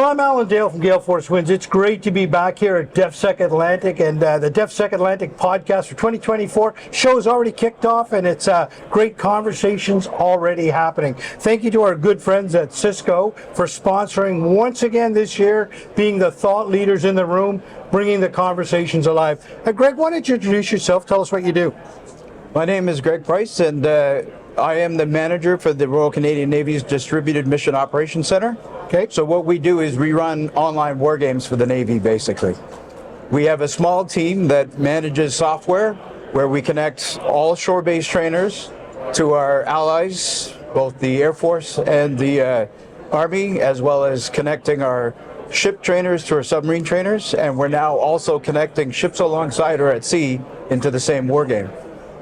Well, I'm Alan Dale from Gale Force Winds. It's great to be back here at DEFSEC Atlantic, and the DEFSEC Atlantic podcast for 2024 show's already kicked off, and it's great conversations already happening. Thank you to our good friends at Cisco for sponsoring once again this year, being the thought leaders in the room, bringing the conversations alive. Greg, why don't you introduce yourself? Tell us what you do. My name is Greg Price, and I am the manager for the Royal Canadian Navy's Distributed Mission Operations Center. Okay. So what we do is we run online war games for the Navy, basically. We have a small team that manages software where we connect all shore-based trainers to our allies, both the Air Force and the Army, as well as connecting our ship trainers to our submarine trainers, and we're now also connecting ships alongside or at sea into the same war game.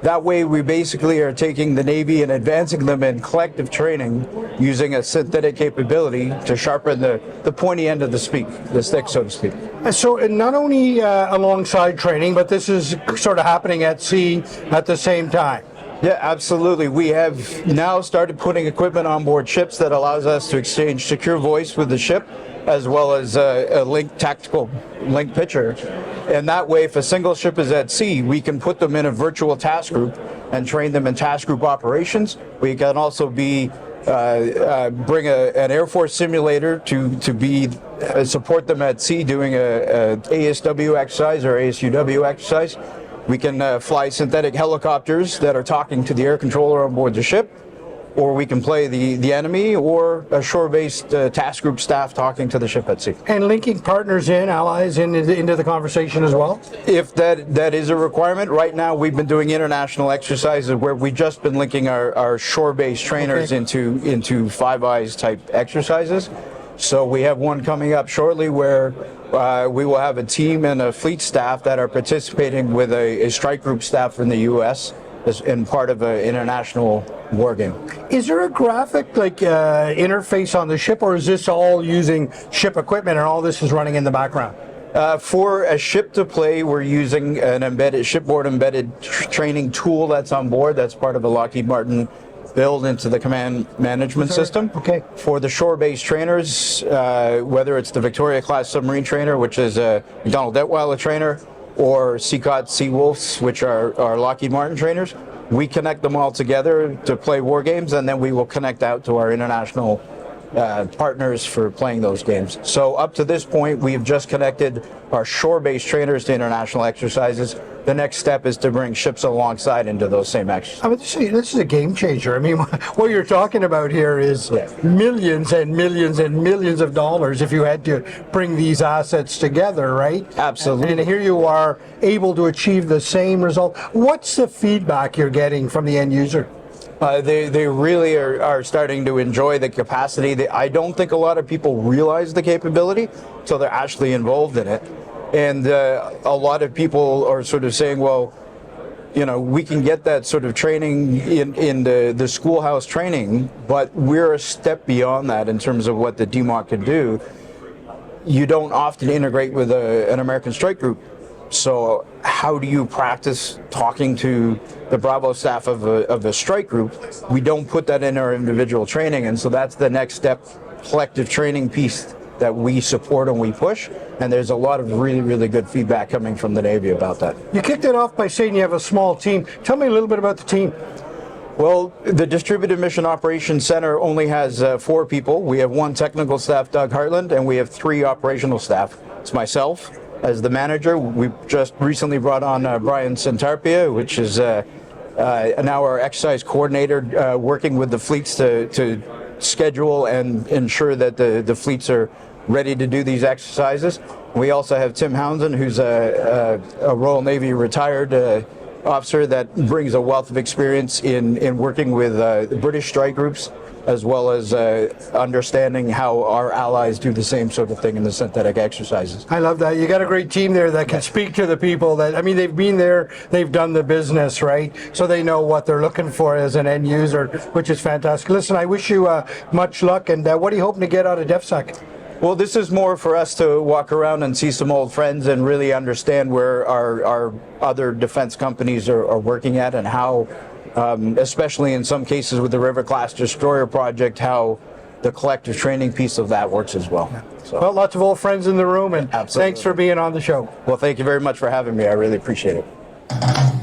That way we basically are taking the Navy and advancing them in collective training using a synthetic capability to sharpen the pointy end of the stick, so to speak. So not only alongside training, but this is sort of happening at sea at the same time. Yeah, absolutely. We have now started putting equipment on board ships that allows us to exchange secure voice with the ship, as well as a tactical link pitcher. And that way, if a single ship is at sea, we can put them in a virtual task group and train them in task group operations. We can also bring an Air Force simulator to support them at sea doing a ASW exercise or ASUW exercise. We can fly synthetic helicopters that are talking to the air controller on board the ship, or we can play the enemy or a shore-based task group staff talking to the ship at sea. And linking partners allies into the conversation as well? If that is a requirement. Right now we've been doing international exercises where we've just been linking our shore-based trainers into Five Eyes type exercises. So we have one coming up shortly where we will have a team and a fleet staff that are participating with a strike group staff from the U.S. as in part of an international war game. Is there a graphic interface on the ship, or is this all using ship equipment and all this is running in the background? For a ship to play, we're using an shipboard embedded training tool that's on board. That's part of a Lockheed Martin build into the command management system. Okay. For the shore-based trainers, whether it's the Victoria-class submarine trainer, which is a McDonnell Detweiler trainer, or Seacott Seawolves, which are Lockheed Martin trainers, we connect them all together to play war games, and then we will connect out to our international partners for playing those games. So up to this point, we have just connected our shore-based trainers to international exercises. The next step is to bring ships alongside into those same exercises. I would say this is a game changer. I mean, what you're talking about here is millions and millions and millions of dollars if you had to bring these assets together, right? Absolutely. And here you are able to achieve the same result. What's the feedback you're getting from the end user? They really are starting to enjoy the capacity. I don't think a lot of people realize the capability until they're actually involved in it. And a lot of people are sort of saying, well, you know, we can get that sort of training in the schoolhouse training, but we're a step beyond that in terms of what the DMOC can do. You don't often integrate with an American strike group. So how do you practice talking to the Bravo staff of a strike group? We don't put that in our individual training, and so that's the next step, collective training piece that we support and we push, and there's a lot of really, really good feedback coming from the Navy about that. You kicked it off by saying you have a small team. Tell me a little bit about the team. Well, the Distributed Mission Operations Center only has 4 people. We have 1 technical staff, Doug Hartland, and we have 3 operational staff. It's myself as the manager. We've just recently brought on Brian Santarpia, which is now our exercise coordinator, working with the fleets to schedule and ensure that the fleets are ready to do these exercises. We also have Tim Hounden, who's a Royal Navy retired officer that brings a wealth of experience in working with the British strike groups, as well as understanding how our allies do the same sort of thing in the synthetic exercises. I love that. You got a great team there that can speak to the people that, I mean, they've been there, they've done the business, right? So they know what they're looking for as an end user, which is fantastic. Listen, I wish you much luck, and what are you hoping to get out of DEFSEC? Well, this is more for us to walk around and see some old friends and really understand where our other defense companies are working at, and how, especially in some cases with the River-class destroyer project, how the collective training piece of that works as well. So, Well, lots of old friends in the room, and Absolutely. thanks for being on the show. well, thank you very much for having me. I really appreciate it.